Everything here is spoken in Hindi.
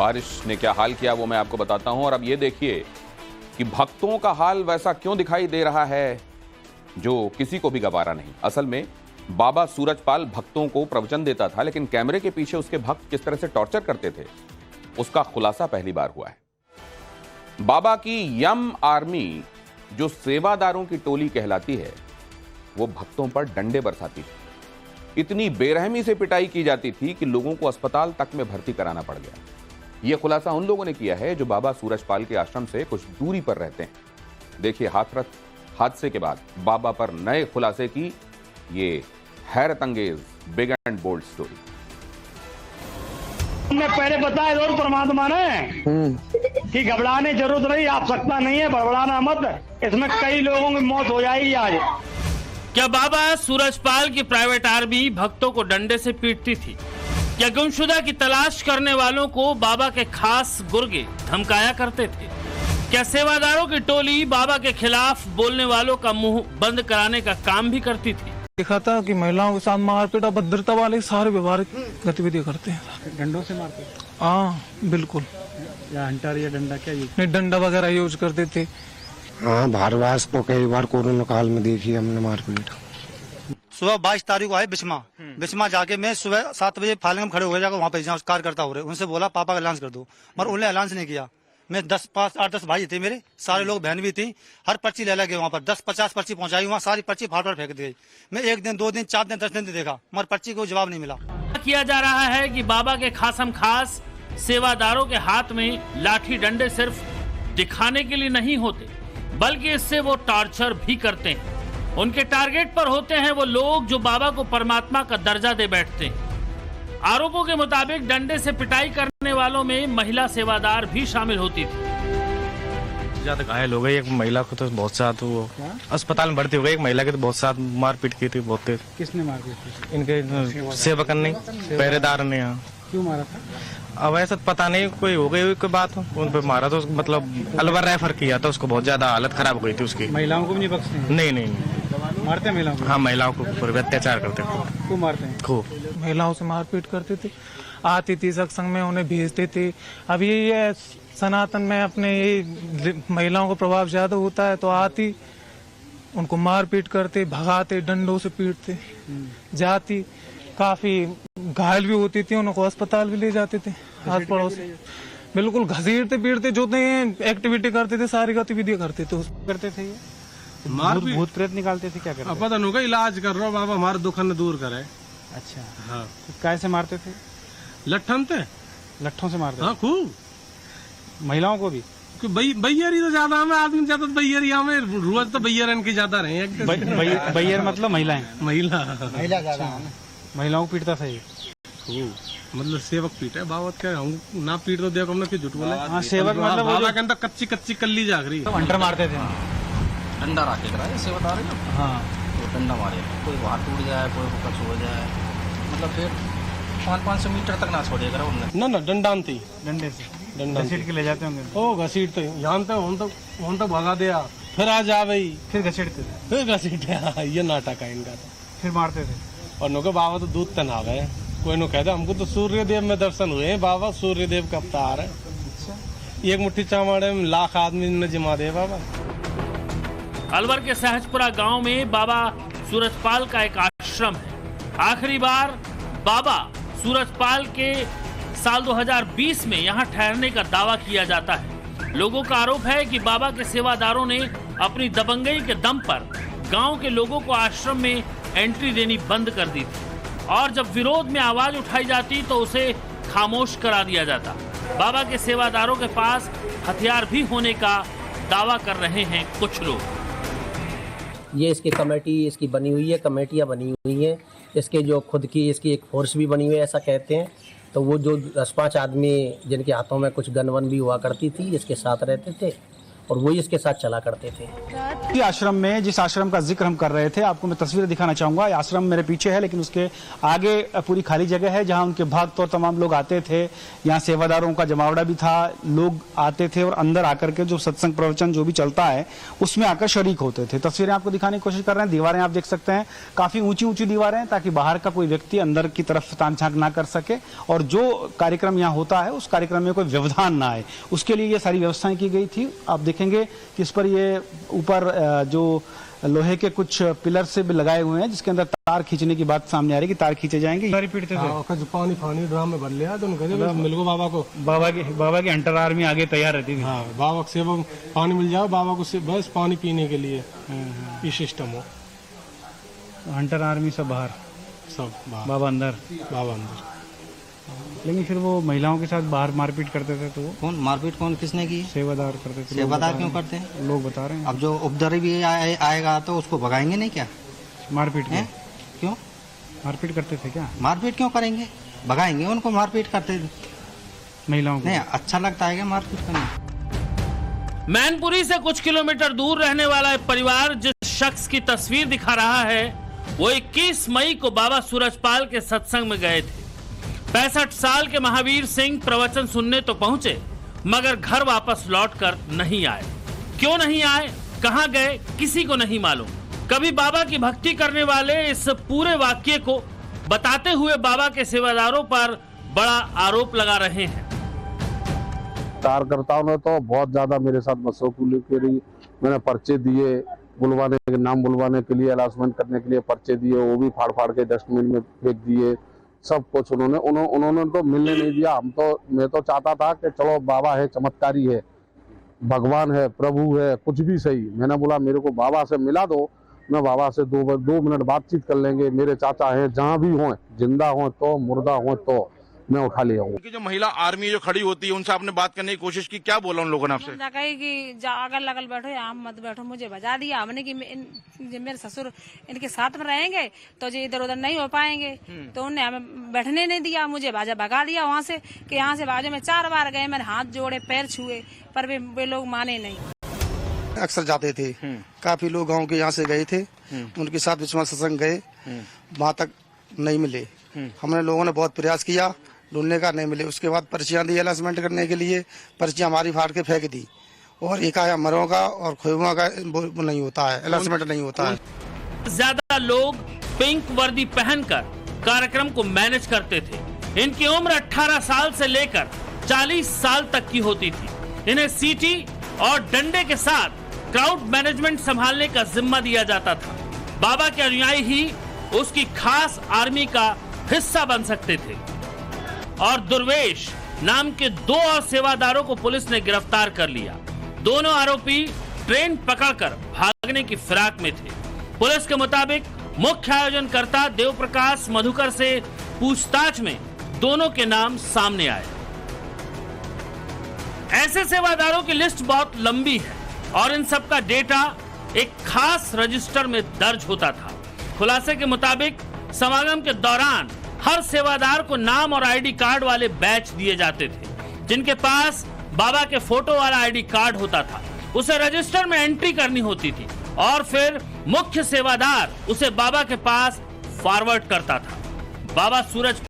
बारिश ने क्या हाल किया वो मैं आपको बताता हूं। और अब ये देखिए कि भक्तों का हाल वैसा क्यों दिखाई दे रहा है जो किसी को भी गवारा नहीं। असल में बाबा सूरजपाल भक्तों को प्रवचन देता था, लेकिन कैमरे के पीछे उसके भक्त किस तरह से टॉर्चर करते थे उसका खुलासा पहली बार हुआ है। बाबा की यम आर्मी जो सेवादारों की टोली कहलाती है वो भक्तों पर डंडे बरसाती थी। इतनी बेरहमी से पिटाई की जाती थी कि लोगों को अस्पताल तक में भर्ती कराना पड़ गया। यह खुलासा उन लोगों ने किया है जो बाबा सूरजपाल के आश्रम से कुछ दूरी पर रहते हैं। देखिए हाथरस हादसे के बाद बाबा पर नए खुलासे की ये हैरत अंगेज बिग एंड बोल्ड स्टोरी। हमने पहले बताया और परमात्मा ने कि घबराने जरूरत नहीं, आवश्यकता नहीं है, बड़बड़ाना मत, इसमें कई लोगों की मौत हो जाएगी आज। क्या बाबा सूरजपाल की प्राइवेट आर्मी भक्तों को डंडे से पीटती थी? क्या गुमशुदा की तलाश करने वालों को बाबा के खास गुर्गे धमकाया करते थे? क्या सेवादारों की टोली बाबा के खिलाफ बोलने वालों का मुंह बंद कराने का काम भी करती थी? देखा था कि महिलाओं के साथ मारपीट अभद्रता वाले सारे व्यवहारिक गतिविधियां करते हैं। डंडों से मारते? हाँ बिल्कुल। या हंटर या डंडा क्या यूज? नहीं, डंडा वगैरह यूज करते थे। हाँ, भारवास को कई बार कोरोना काल में देखी हमने मारपीट। सुबह 22 तारीख को आए बिस्मा जाके मैं सुबह 7 बजे फालंग में खड़े हो गए, जाकर वहाँ पे कार्यकर्ता हो रहे, उनसे बोला पापा का ऐलान कर दो, मगर उन्होंने ऐलान नहीं किया। मैं 8-10 भाई थे मेरे, सारे लोग बहन भी थी, हर पर्ची ले लगे वहाँ पर 10-50 पर्ची पहुंचाई, वहाँ सारी पर्ची फाड़ फाड़ फेंक दी गई। मैं 1 दिन 2 दिन 4 दिन 10 दिन देखा, मगर पर्ची को जवाब नहीं मिला। किया जा रहा है कि बाबा के खासम खास सेवादारों के हाथ में लाठी डंडे सिर्फ दिखाने के लिए नहीं होते, बल्कि इससे वो टॉर्चर भी करते हैं। उनके टारगेट पर होते हैं वो लोग जो बाबा को परमात्मा का दर्जा दे बैठते हैं। आरोपों के मुताबिक डंडे से पिटाई करने वालों में महिला सेवादार भी शामिल होती थी। ज्यादा घायल हो गई एक महिला को, तो बहुत साथ वो अस्पताल में भर्ती हो गई। एक महिला के तो बहुत साथ मारपीट की थी, बहुत तेज। किसने मारपीट की? इनके सेवकन ने, पहरेदार ने। क्यों मारा था? अब ऐसा पता नहीं, कोई हो गई कोई बात उन पर मारा, तो मतलब अलवर रेफर किया था उसको। बहुत ज्यादा हालत खराब हो गई थी उसकी। महिलाओं को भी नहीं बख्शते? नहीं मारते हैं महिलाओं को? हाँ, महिलाओं को अत्याचार करते थे। खूब मारते हैं? खूब। महिलाओं से मारपीट करते थे, आती थी सत्संग में, उन्हें भेजते थे। अब ये सनातन में अपने ये महिलाओं को प्रभाव ज्यादा होता है, तो आती उनको मारपीट करते, भगाते, डंडों से पीटते, जाती काफी घायल भी होती थी, उनको अस्पताल भी ले जाते थे आस पड़ोस। बिल्कुल घसीटते पीटते, जो एक्टिविटी करते थे, सारी गतिविधियां करते थे। करते थे भूत प्रेत निकालते थे। क्या करते? पता नहीं, इलाज कर रहा बाबा हमारे दुखन दूर करे। अच्छा हाँ। कैसे मारते थे? लट्ठन थे, लट्ठों से मारते? हाँ खूब। महिलाओं को भी? बैयरी तो ज्यादा हमें आदमी ज्यादा बैयरी हमें रोज तो बैयरन की ज्यादा रहे। बैयर मतलब महिलाएं? महिला ज्यादा। महिलाओं को पीटता था ये खूब, मतलब सेवक पीटे बाबत क्या हम ना पीट तो देखो हमने झूठ बोले। हाँ सेवक मतलब बाबा के अंदर कच्ची कच्ची कल्ली जाग रही। अंडर मारते थे? डंडा रखे कराए सेवादार है। हाँ, तो डंडा मारे, कोई हाथ टूट जाए, कोई कच हो जाए, मतलब फिर 500 मीटर तक ना छोड़िए करा उन्होंने। ना डंडा थी, डंडे से घसीट के ले जाते होंगे। ओ घसीटते जानते हम तो भगा दिया, फिर आ जा भाई, फिर घसीटते थे, फिर घसीटे। ये नाटक है इनका। फिर मारते थे। और नो के बाबा तो दूध तना गए, कोई नो कहता हमको तो सूर्य देव में दर्शन हुए। बाबा सूर्य देव का अवतार है। एक मुट्ठी चावड़े में लाख आदमी ने जिमा दे बाबा। अलवर के सहजपुरा गांव में बाबा सूरजपाल का एक आश्रम है। आखिरी बार बाबा सूरजपाल के साल 2020 में यहां ठहरने का दावा किया जाता है। लोगों का आरोप है कि बाबा के सेवादारों ने अपनी दबंगई के दम पर गांव के लोगों को आश्रम में एंट्री देनी बंद कर दी थी, और जब विरोध में आवाज उठाई जाती तो उसे खामोश करा दिया जाता। बाबा के सेवादारों के पास हथियार भी होने का दावा कर रहे हैं कुछ लोग। ये इसकी कमेटी इसकी बनी हुई है, कमेटियाँ बनी हुई हैं, इसके जो खुद की इसकी एक फोर्स भी बनी हुई है, ऐसा कहते हैं। तो वो जो 10-5 आदमी जिनके हाथों में कुछ गन वन भी हुआ करती थी, इसके साथ रहते थे और वही इसके साथ चला करते थे। इसी आश्रम में, जिस आश्रम का जिक्र हम कर रहे थे, आपको मैं तस्वीरें दिखाना चाहूंगा। आश्रम मेरे पीछे है, लेकिन उसके आगे पूरी खाली जगह है जहां उनके भक्त और तमाम लोग आते थे। यहाँ सेवादारों का जमावड़ा भी था, लोग आते थे और अंदर आकर के जो सत्संग प्रवचन जो भी चलता है उसमें आकर शरीक होते थे। तस्वीरें आपको दिखाने की कोशिश कर रहे हैं। दीवारें आप देख सकते हैं, काफी ऊंची ऊंची दीवारें हैं ताकि बाहर का कोई व्यक्ति अंदर की तरफ ताक झांक ना कर सके और जो कार्यक्रम यहाँ होता है उस कार्यक्रम में कोई व्यवधान ना आए, उसके लिए ये सारी व्यवस्थाएं की गई थी। आप देखेंगे कि इस पर ये ऊपर जो लोहे के कुछ पिलर से भी लगाए हुए हैं जिसके अंदर तार खींचने की बात सामने आ रही है कि तार खींचे जाएंगे। पानी पानी ड्राम में भर लिया तो मिल बाबा को, बाबा की हंटर आर्मी आगे तैयार रहती थी। हाँ, बाबा से पानी मिल जाओ, बाबा को बस पानी पीने के लिए ये सिस्टम हो। हंटर आर्मी सब बाहर, सब बाबा अंदर। लेकिन फिर वो महिलाओं के साथ बाहर मारपीट करते थे, तो कौन मारपीट, कौन किसने की? सेवादार करते थे। सेवादार क्यों करते हैं? लोग बता रहे हैं। अब जो उपद्रवी भी आएगा तो उसको भगाएंगे नहीं क्या? मारपीट क्यों मारपीट करते थे क्या? मारपीट क्यों करेंगे? भगाएंगे उनको, मारपीट करते महिलाओं को। नहीं अच्छा लगता है क्या मारपीट करना? मैनपुरी से कुछ किलोमीटर दूर रहने वाला एक परिवार जिस शख्स की तस्वीर दिखा रहा है वो 21 मई को बाबा सूरजपाल के सत्संग में गए थे। 65 साल के महावीर सिंह प्रवचन सुनने तो पहुंचे मगर घर वापस लौटकर नहीं आए। क्यों नहीं आए, कहां गए, किसी को नहीं मालूम। कभी बाबा की भक्ति करने वाले इस पूरे वाक्य को बताते हुए बाबा के सेवादारों पर बड़ा आरोप लगा रहे हैं। कार्यकर्ताओं ने तो बहुत ज्यादा मेरे साथ मशहूरी करी। मैंने पर्चे दिए, बुलवाने के नाम बुलवाने के लिए, अनाउंसमेंट करने के लिए पर्चे दिए, वो भी फाड़ फाड़ के डस्टबिन में फेंक दिए। सब कुछ उन्होंने तो मिलने नहीं दिया। मैं तो चाहता था कि चलो बाबा है, चमत्कारी है, भगवान है, प्रभु है, कुछ भी सही। मैंने बोला मेरे को बाबा से मिला दो, मैं बाबा से 2 मिनट बातचीत कर लेंगे। मेरे चाचा हैं, जहाँ भी हों, जिंदा हों तो, मुर्दा हों तो मैं उठा ले आऊंगा। जो महिला आर्मी जो खड़ी होती है उनसे आपने बात करने की कोशिश की, क्या बोला उन लोगों ने आपसे? कही कि अगल लगल बैठो, यहाँ मत बैठो। मुझे बजा दिया हमने कि मेरे ससुर इनके साथ में रहेंगे तो जो इधर उधर नहीं हो पाएंगे, तो उन्हें हमें बैठने नहीं दिया। मुझे भगा दिया वहाँ से कि यहाँ से बाजू में 4 बार गए, मैंने हाथ जोड़े, पैर छुए, पर वे लोग माने नहीं। अक्सर जाते थे, काफी लोग गाँव के यहाँ से गए थे, उनके साथ विश्वास सत्संग गए, वहाँ तक नहीं मिले। हमने लोगों ने बहुत प्रयास किया, ढूंढने का नहीं मिले। उसके बाद पर्चियां दी अनाउंसमेंट करने के लिए, पर्चियां हमारी फाड़ के फेंक दी। और एक आया मरों का और खोयुआ का वो नहीं होता है, अनाउंसमेंट नहीं होता है। ज्यादा लोग पिंक वर्दी पहनकर कार्यक्रम को मैनेज करते थे। इनकी उम्र 18 साल से लेकर 40 साल तक की होती थी। इन्हें सीटी और डंडे के साथ क्राउड मैनेजमेंट संभालने का जिम्मा दिया जाता था। बाबा के अनुयायी ही उसकी खास आर्मी का हिस्सा बन सकते थे। और दुर्वेश नाम के 2 और सेवादारों को पुलिस ने गिरफ्तार कर लिया। दोनों आरोपी ट्रेन पकड़कर भागने की फिराक में थे। पुलिस के मुताबिक मुख्य आयोजनकर्ता देवप्रकाश मधुकर से पूछताछ में दोनों के नाम सामने आए। ऐसे सेवादारों की लिस्ट बहुत लंबी है और इन सब का डेटा एक खास रजिस्टर में दर्ज होता था। खुलासे के मुताबिक समागम के दौरान हर सेवादार को नाम और आईडी कार्ड वाले बैच दिए जाते थे। जिनके पास बाबा के फोटो वाला आईडी कार्ड होता था उसे रजिस्टर में एंट्री करनी होती थी और फिर मुख्य सेवादार उसे बाबा के पास फॉरवर्ड करता था। बाबा सूरज